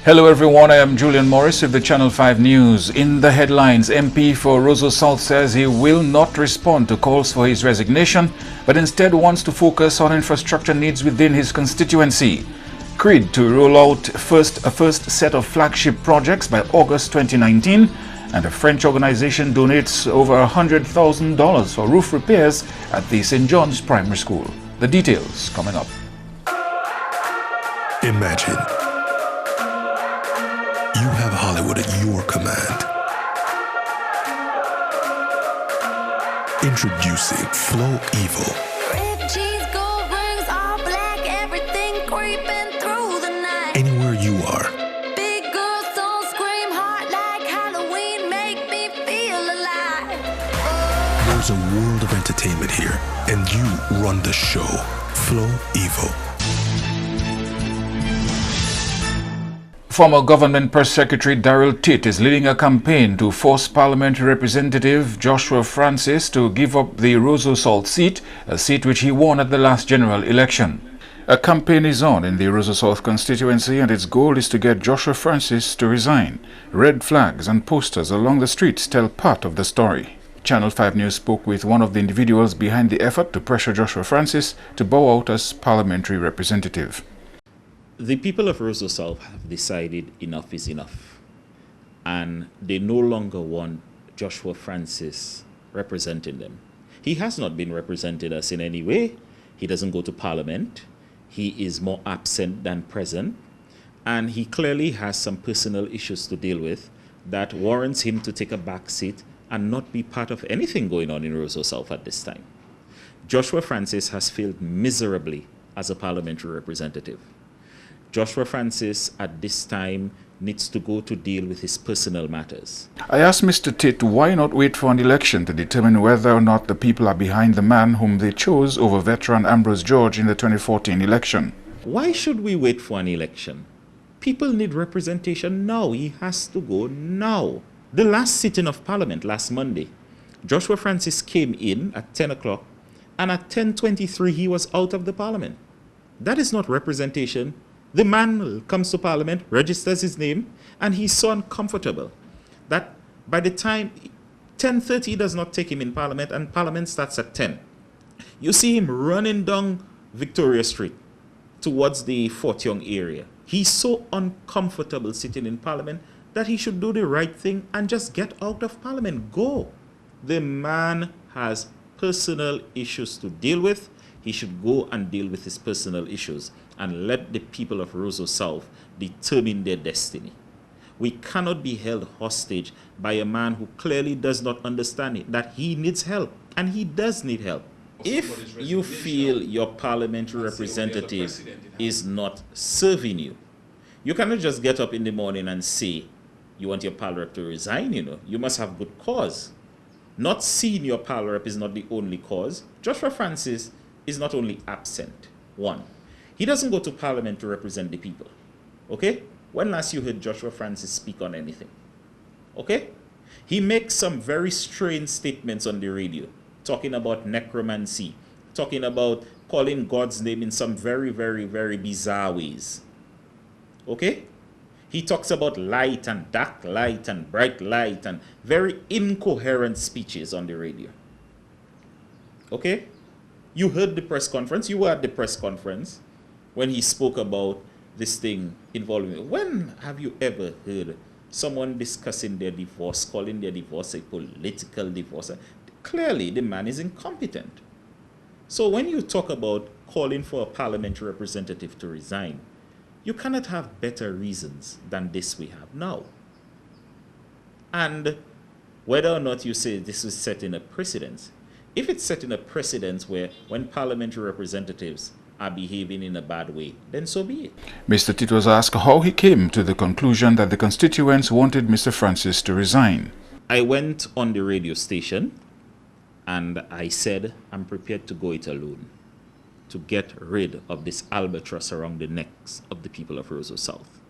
Hello everyone, I am Julian Morris with the Channel 5 News. In the headlines, MP for Roseau South says he will not respond to calls for his resignation, but instead wants to focus on infrastructure needs within his constituency. CREED to roll out a first set of flagship projects by August 2019, and a French organization donates over $100,000 for roof repairs at the St. John's Primary School. The details coming up. Imagine you have Hollywood at your command. Introducing Flow Evil. Red cheese, gold rings, all black, everything creeping through the night. Anywhere you are. Big girls don't scream hard like Halloween, make me feel alive. There's a world of entertainment here, and you run the show. Flow Evil. Former Government Press Secretary Daryl Titt is leading a campaign to force Parliamentary Representative Joshua Francis to give up the Roseau South seat, a seat which he won at the last general election. A campaign is on in the Roseau South constituency, and its goal is to get Joshua Francis to resign. Red flags and posters along the streets tell part of the story. Channel 5 News spoke with one of the individuals behind the effort to pressure Joshua Francis to bow out as parliamentary representative. The people of Roseau South have decided enough is enough, and they no longer want Joshua Francis representing them. He has not been represented us in any way. He doesn't go to Parliament. He is more absent than present, and he clearly has some personal issues to deal with that warrants him to take a back seat and not be part of anything going on in Roseau South at this time. Joshua Francis has failed miserably as a parliamentary representative. Joshua Francis at this time needs to go to deal with his personal matters. I asked Mr. Titt why not wait for an election to determine whether or not the people are behind the man whom they chose over veteran Ambrose George in the 2014 election. Why should we wait for an election? People need representation now. He has to go now. The last sitting of Parliament last Monday, Joshua Francis came in at 10 o'clock, and at 10:23 he was out of the Parliament. That is not representation. The man comes to Parliament, registers his name, and he's so uncomfortable that by the time 10:30 does not take him in Parliament, and Parliament starts at 10. You see him running down Victoria Street towards the Fort Young area. He's so uncomfortable sitting in Parliament that he should do the right thing and just get out of Parliament. Go. The man has personal issues to deal with. He should go and deal with his personal issues and let the people of Roseau South determine their destiny. We cannot be held hostage by a man who clearly does not understand it, that he needs help, and he does need help. If you feel your parliamentary representative is not serving you, you cannot just get up in the morning and say you want your pal rep to resign. You must have good cause. Not seeing your pal rep is not the only cause. Joshua Francis is not only absent. One, he doesn't go to Parliament to represent the people. Okay? When last you heard Joshua Francis speak on anything? Okay? He makes some very strange statements on the radio, talking about necromancy, talking about calling God's name in some very, very, very bizarre ways. Okay? He talks about light and dark light and bright light and very incoherent speeches on the radio. Okay? You heard the press conference. You were at the press conference when he spoke about this thing involving. When have you ever heard someone discussing their divorce, calling their divorce a political divorce? Clearly, the man is incompetent. So when you talk about calling for a parliamentary representative to resign, you cannot have better reasons than this we have now. And whether or not you say this is setting a precedent, if it's setting a precedent where when parliamentary representatives are behaving in a bad way, then so be it. Mr. Titt was asked how he came to the conclusion that the constituents wanted Mr. Francis to resign. I went on the radio station and I said I'm prepared to go it alone to get rid of this albatross around the necks of the people of Roseau South.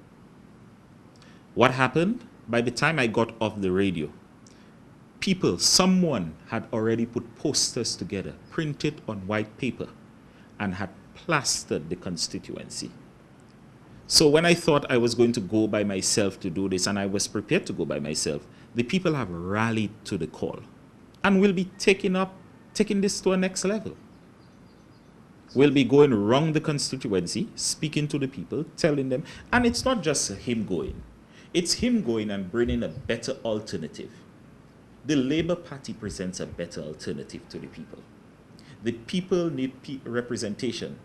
What happened? By the time I got off the radio, someone had already put posters together, printed on white paper, and had plastered the constituency. So when I thought I was going to go by myself to do this, and I was prepared to go by myself, the people have rallied to the call and will be taking this to a next level. We'll be going around the constituency, speaking to the people, telling them, and it's not just him going. It's him going and bringing a better alternative. The Labour Party presents a better alternative to the people. The people need representation.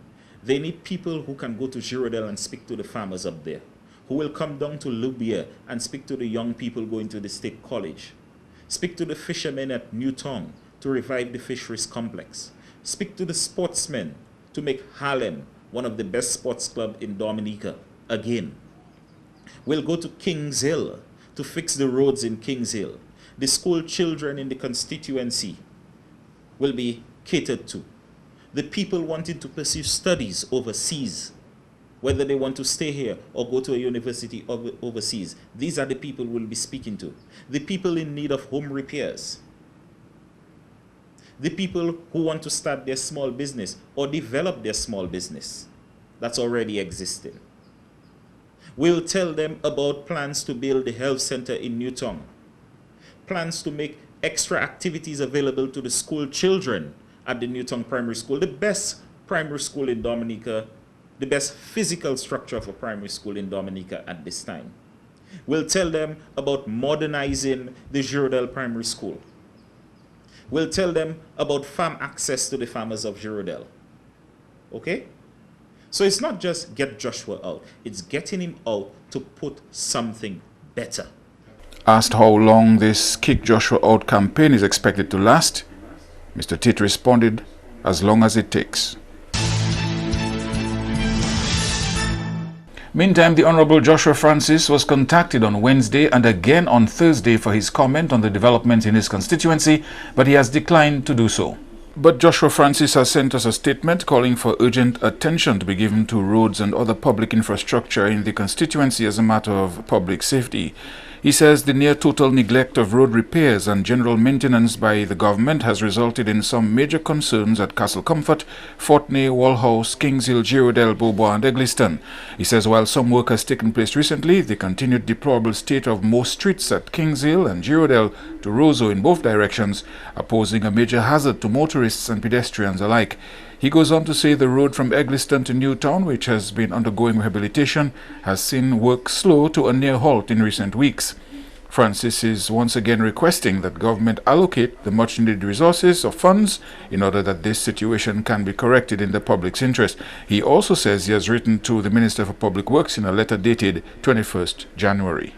They need people who can go to Girardel and speak to the farmers up there, who will come down to Lubia and speak to the young people going to the state college, speak to the fishermen at Newtown to revive the fisheries complex, speak to the sportsmen to make Harlem one of the best sports clubs in Dominica again. We'll go to Kings Hill to fix the roads in Kings Hill. The school children in the constituency will be catered to. The people wanting to pursue studies overseas, whether they want to stay here or go to a university overseas, these are the people we'll be speaking to. The people in need of home repairs. The people who want to start their small business or develop their small business that's already existing. We'll tell them about plans to build the health center in Newtown, plans to make extra activities available to the school children at the Newtown Primary School, the best primary school in Dominica, the best physical structure for primary school in Dominica at this time. We'll tell them about modernizing the Girardel Primary School. We'll tell them about farm access to the farmers of Girardel. Okay? So it's not just get Joshua out, it's getting him out to put something better. Asked how long this Kick Joshua Out campaign is expected to last, Mr. Tate responded, as long as it takes. Meantime, the Honorable Joshua Francis was contacted on Wednesday and again on Thursday for his comment on the developments in his constituency, but he has declined to do so. But Joshua Francis has sent us a statement calling for urgent attention to be given to roads and other public infrastructure in the constituency as a matter of public safety. He says the near-total neglect of road repairs and general maintenance by the government has resulted in some major concerns at Castle Comfort, Fortney, Walhouse, Kings Hill, Girardel, Bobo and Egliston. He says while some work has taken place recently, the continued deplorable state of most streets at Kings Hill and Girardel to Roseau in both directions are posing a major hazard to motorists and pedestrians alike. He goes on to say the road from Egliston to Newtown, which has been undergoing rehabilitation, has seen work slow to a near halt in recent weeks. Francis is once again requesting that government allocate the much-needed resources of funds in order that this situation can be corrected in the public's interest. He also says he has written to the Minister for Public Works in a letter dated 21st January.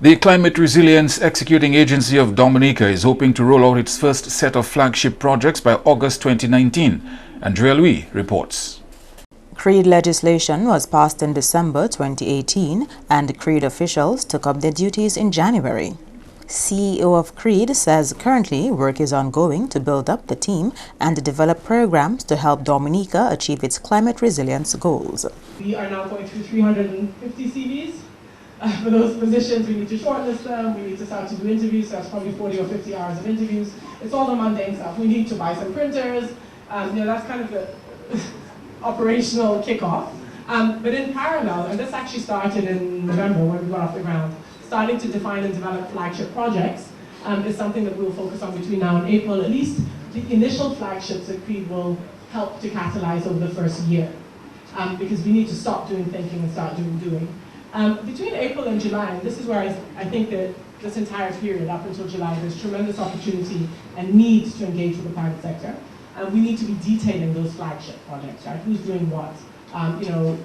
The Climate Resilience Executing Agency of Dominica is hoping to roll out its first set of flagship projects by August 2019. Andrea Louis reports. CREED legislation was passed in December 2018 and CREED officials took up their duties in January. CEO of CREED says currently work is ongoing to build up the team and develop programs to help Dominica achieve its climate resilience goals. We are now going through 350 CVs. For those positions, we need to shortlist them, we need to start to do interviews, so that's probably 40 or 50 hours of interviews. It's all the mundane stuff. We need to buy some printers, that's kind of the operational kickoff. But in parallel, and this actually started in November when we got off the ground, starting to define and develop flagship projects is something that we'll focus on between now and April. At least the initial flagships that CREED will help to catalyze over the first year, because we need to stop doing thinking and start doing. Between April and July, and this is where I think that this entire period up until July, there's tremendous opportunity and need to engage with the private sector. We need to be detailing those flagship projects, right? Who's doing what?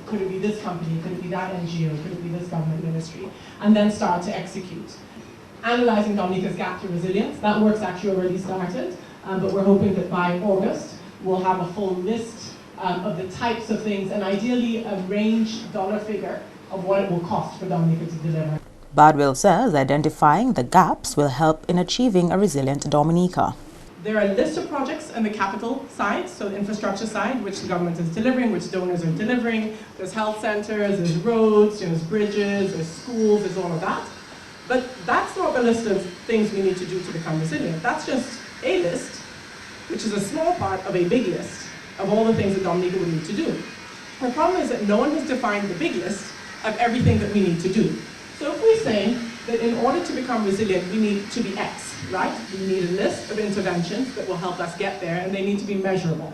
Could it be this company? Could it be that NGO? Could it be this government ministry? And then start to execute. Analyzing Dominica's gap to resilience, that work's actually already started, but we're hoping that by August, we'll have a full list of the types of things, and ideally a range dollar figure of what it will cost for Dominica to deliver. Badwell says identifying the gaps will help in achieving a resilient Dominica. There are a list of projects on the capital side, so the infrastructure side, which the government is delivering, which donors are delivering. There's health centers, there's roads, there's bridges, there's schools, there's all of that. But that's not the list of things we need to do to become resilient. That's just a list, which is a small part of a big list. of all the things that Dominica would need to do. The problem is that no one has defined the big list of everything that we need to do. So if we say that in order to become resilient, we need to be X, right? We need a list of interventions that will help us get there, and they need to be measurable.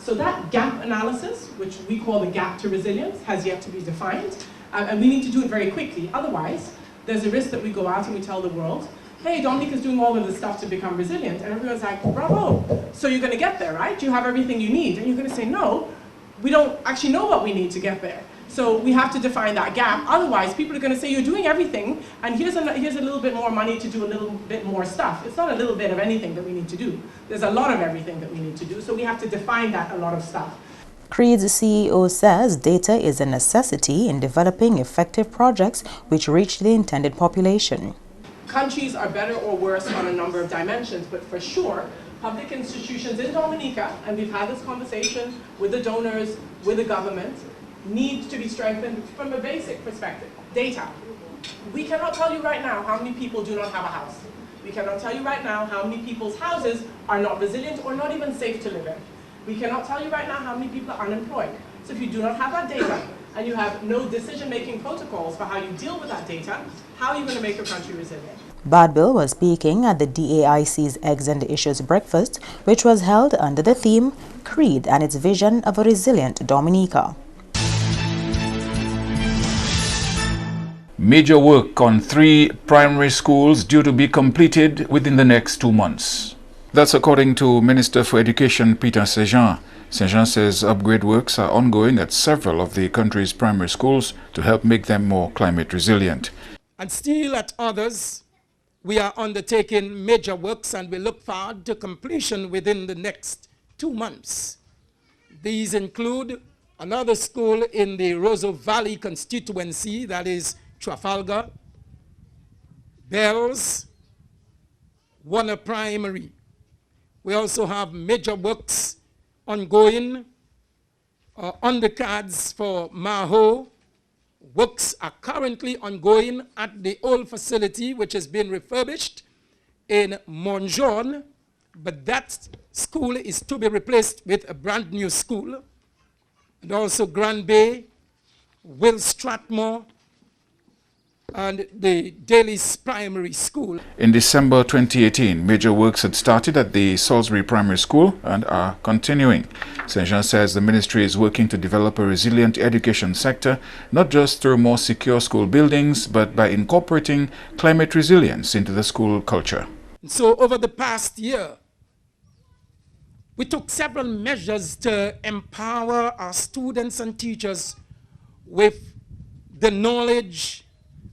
So that gap analysis, which we call the gap to resilience, has yet to be defined, and we need to do it very quickly. Otherwise, there's a risk that we go out and we tell the world, hey, Dominica's doing all of this stuff to become resilient, and everyone's like, bravo, so you're gonna get there, right? You have everything you need, and you're gonna say, no, we don't actually know what we need to get there. So we have to define that gap. Otherwise, people are going to say, you're doing everything, and here's a little bit more money to do a little bit more stuff. It's not a little bit of anything that we need to do. There's a lot of everything that we need to do, so we have to define that a lot of stuff. Creed's CEO says data is a necessity in developing effective projects which reach the intended population. Countries are better or worse on a number of dimensions, but for sure, public institutions in Dominica, and we've had this conversation with the donors, with the government, need to be strengthened from a basic perspective. Data. We cannot tell you right now how many people do not have a house. We cannot tell you right now how many people's houses are not resilient or not even safe to live in. We cannot tell you right now how many people are unemployed. So if you do not have that data, and you have no decision-making protocols for how you deal with that data, how are you going to make your country resilient? Badbill was speaking at the DAIC's Eggs and Issues breakfast, which was held under the theme, Creed and its Vision of a Resilient Dominica. Major work on 3 primary schools due to be completed within the next 2 months. That's according to Minister for Education Peter Saint-Jean. Saint-Jean says upgrade works are ongoing at several of the country's primary schools to help make them more climate resilient. And still at others, we are undertaking major works and we look forward to completion within the next 2 months. These include another school in the Roseau Valley constituency, that is Trafalgar, Bells, Warner Primary. We also have major works ongoing, undercards for Maho. Works are currently ongoing at the old facility, which has been refurbished in Montjean, but that school is to be replaced with a brand new school. And also Grand Bay, Will Strathmore, and the Daly's Primary School. In December 2018, major works had started at the Salisbury Primary School and are continuing. Saint-Jean says the ministry is working to develop a resilient education sector, not just through more secure school buildings, but by incorporating climate resilience into the school culture. So over the past year, we took several measures to empower our students and teachers with the knowledge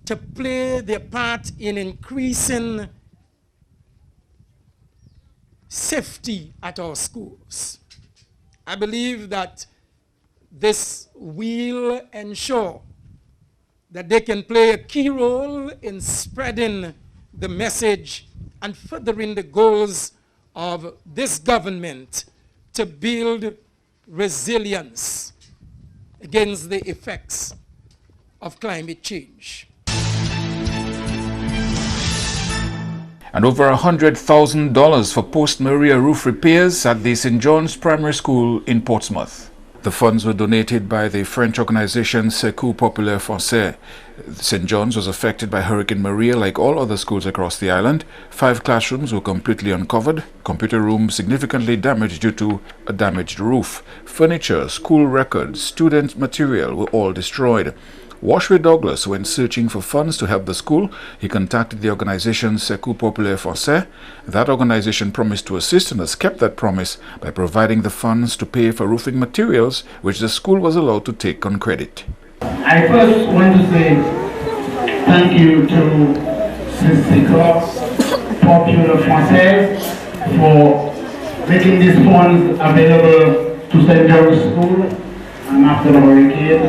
to play their part in increasing safety at our schools. I believe that this will ensure that they can play a key role in spreading the message and furthering the goals of this government to build resilience against the effects of climate change. And over $100,000 for post-Maria roof repairs at the St. John's Primary School in Portsmouth. The funds were donated by the French organization Secours Populaire Français. St. John's was affected by Hurricane Maria like all other schools across the island. 5 classrooms were completely uncovered, computer rooms significantly damaged due to a damaged roof. Furniture, school records, student material were all destroyed. Washway Douglas went searching for funds to help the school. He contacted the organization Secours Populaire Français. That organization promised to assist and has kept that promise by providing the funds to pay for roofing materials, which the school was allowed to take on credit. I first want to say thank you to Secours Populaire Français for making these funds available to St. John's School. After the hurricane,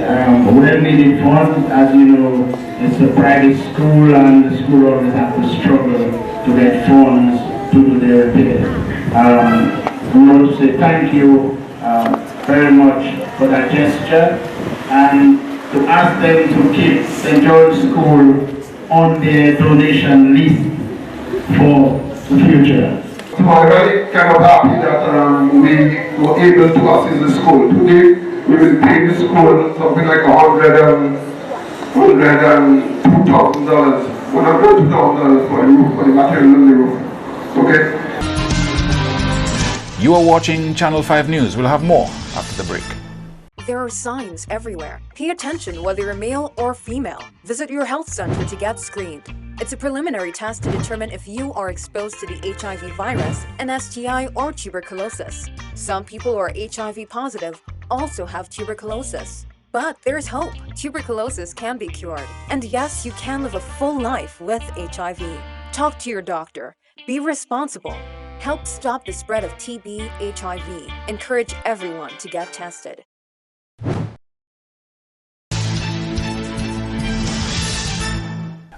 well-needed funds. As you know, it's a private school and the school always have to struggle to get funds to do their repair. We want to say thank you very much for that gesture and to ask them to keep St. George's School on their donation list for the future. So I'm very kind of happy that we were able to assist the school. Today, we will pay the school something like $102,000 for the roof, for the material on the roof. Okay? You are watching Channel 5 News. We'll have more after the break. There are signs everywhere. Pay attention whether you're male or female. Visit your health center to get screened. It's a preliminary test to determine if you are exposed to the HIV virus, an STI, or tuberculosis. Some people who are HIV positive also have tuberculosis. But there's hope. Tuberculosis can be cured. And yes, you can live a full life with HIV. Talk to your doctor. Be responsible. Help stop the spread of TB, HIV. Encourage everyone to get tested.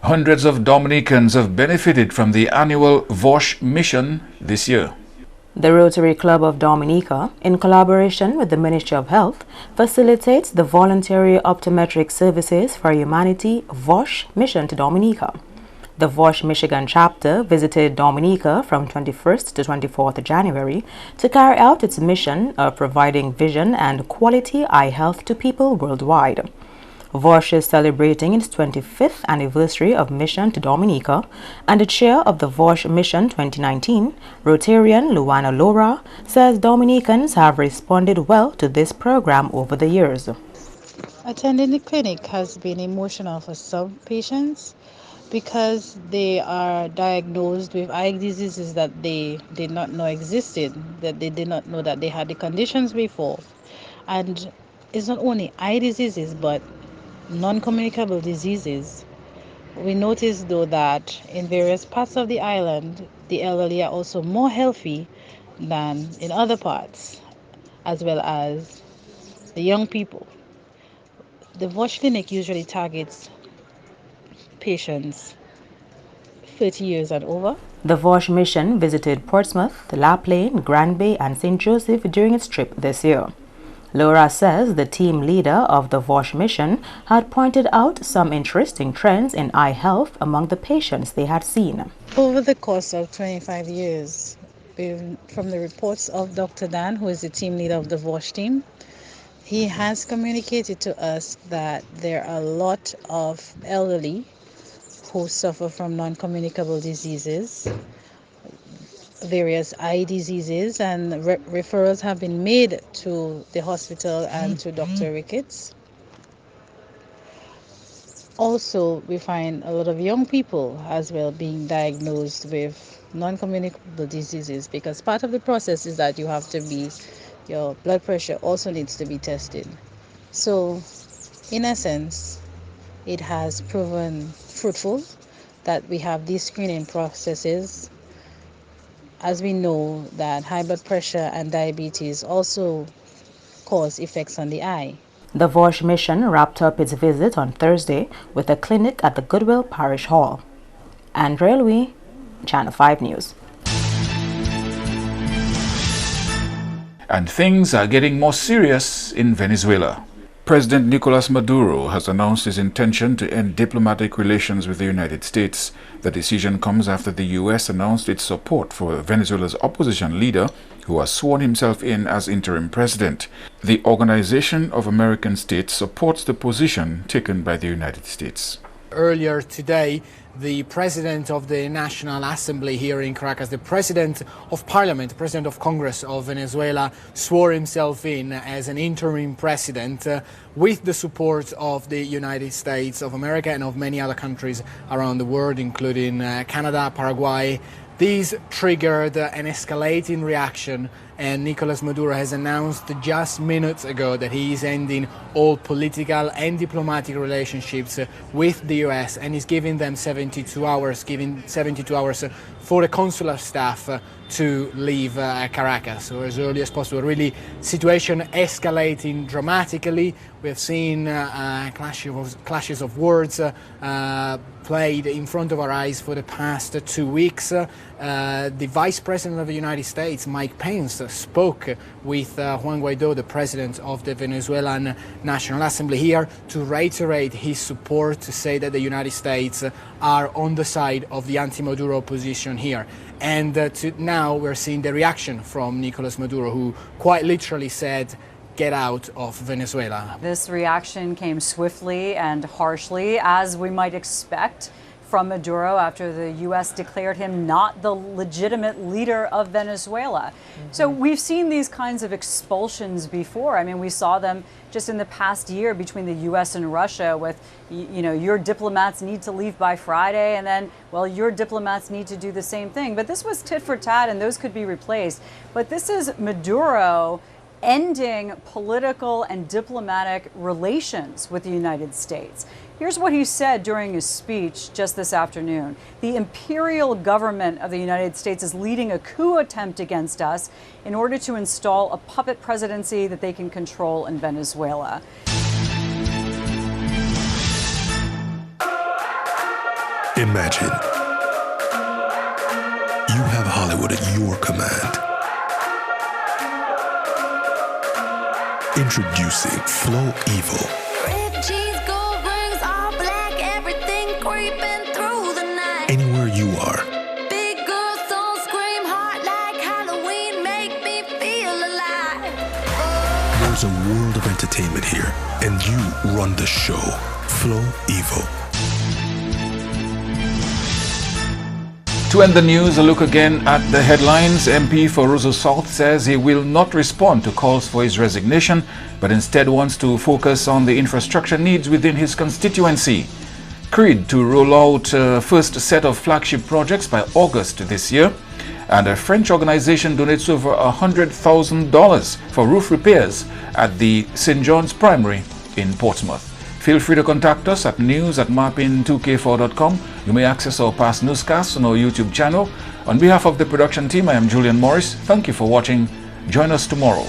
Hundreds of Dominicans have benefited from the annual VOSH mission this year. The Rotary Club of Dominica, in collaboration with the Ministry of Health, facilitates the Voluntary Optometric Services for Humanity VOSH mission to Dominica. The VOSH Michigan chapter visited Dominica from 21st to 24th January to carry out its mission of providing vision and quality eye health to people worldwide. VOSH is celebrating its 25th anniversary of mission to Dominica, and the chair of the VOSH mission 2019, Rotarian Luana Laura, says Dominicans have responded well to this program over the years. Attending the clinic has been emotional for some patients because they are diagnosed with eye diseases that they did not know existed, that they did not know that they had the conditions before. And it's not only eye diseases, but non-communicable diseases. We noticed though that in various parts of the island, the elderly are also more healthy than in other parts, as well as the young people. The VOSH clinic usually targets patients 30 years and over. The VOSH mission visited Portsmouth, La Plaine, Grand Bay, and St. Joseph during its trip this year. Laura says the team leader of the VOSH mission had pointed out some interesting trends in eye health among the patients they had seen. Over the course of 25 years, from the reports of Dr. Dan, who is the team leader of the VOSH team, he has communicated to us that there are a lot of elderly who suffer from non-communicable diseases, various eye diseases, and referrals have been made to the hospital and to Dr. Ricketts. Also, we find a lot of young people as well being diagnosed with non-communicable diseases, because part of the process is that your blood pressure also needs to be tested. So, in essence, it has proven fruitful that we have these screening processes, as we know that high blood pressure and diabetes also cause effects on the eye. The VOSH mission wrapped up its visit on Thursday with a clinic at the Goodwill Parish Hall. Andrea Louis, Channel 5 News. And things are getting more serious in Venezuela. President Nicolas Maduro has announced his intention to end diplomatic relations with the United States. The decision comes after the U.S. announced its support for Venezuela's opposition leader, who has sworn himself in as interim president. The Organization of American States supports the position taken by the United States. Earlier today, the President of the National Assembly here in Caracas, the President of Parliament, the President of Congress of Venezuela, swore himself in as an interim president with the support of the United States of America and of many other countries around the world, including Canada, Paraguay. These triggered an escalating reaction, and Nicolas Maduro has announced just minutes ago that he is ending all political and diplomatic relationships with the US, and is giving them 72 hours for the consular staff to leave Caracas, so as early as possible. Really, situation escalating dramatically. We have seen clashes of words played in front of our eyes for the past 2 weeks. the Vice President of the United States, Mike Pence, spoke with Juan Guaido, the President of the Venezuelan National Assembly here, to reiterate his support, to say that the United States are on the side of the anti-Maduro opposition here. And now we're seeing the reaction from Nicolas Maduro, who quite literally said, "Get out of Venezuela." This reaction came swiftly and harshly, as we might expect from Maduro after the U.S. declared him not the legitimate leader of Venezuela. So we've seen these kinds of expulsions before. I mean, we saw them just in the past year between the U.S. and Russia with, you know, your diplomats need to leave by Friday, and then, well, your diplomats need to do the same thing. But this was tit for tat, and those could be replaced. But this is Maduro ending political and diplomatic relations with the United States. Here's what he said during his speech just this afternoon. The imperial government of the United States is leading a coup attempt against us in order to install a puppet presidency that they can control in Venezuela. Imagine you have Hollywood at your command. Introducing Flow Evil. Anywhere you are. Big girls don't scream hard like Halloween, make me feel alive. There's a world of entertainment here, and you run the show. Flow Evil. To end the news, a look again at the headlines. MP for Roseau South says he will not respond to calls for his resignation, but instead wants to focus on the infrastructure needs within his constituency. Creed to roll out first set of flagship projects by August this year, and a French organization donates over $100,000 for roof repairs at the St. John's Primary in Portsmouth. Feel free to contact us at news@marpin2k4.com. You may access our past newscasts on our YouTube channel. On behalf of the production team, I am Julian Morris. Thank you for watching. Join us tomorrow.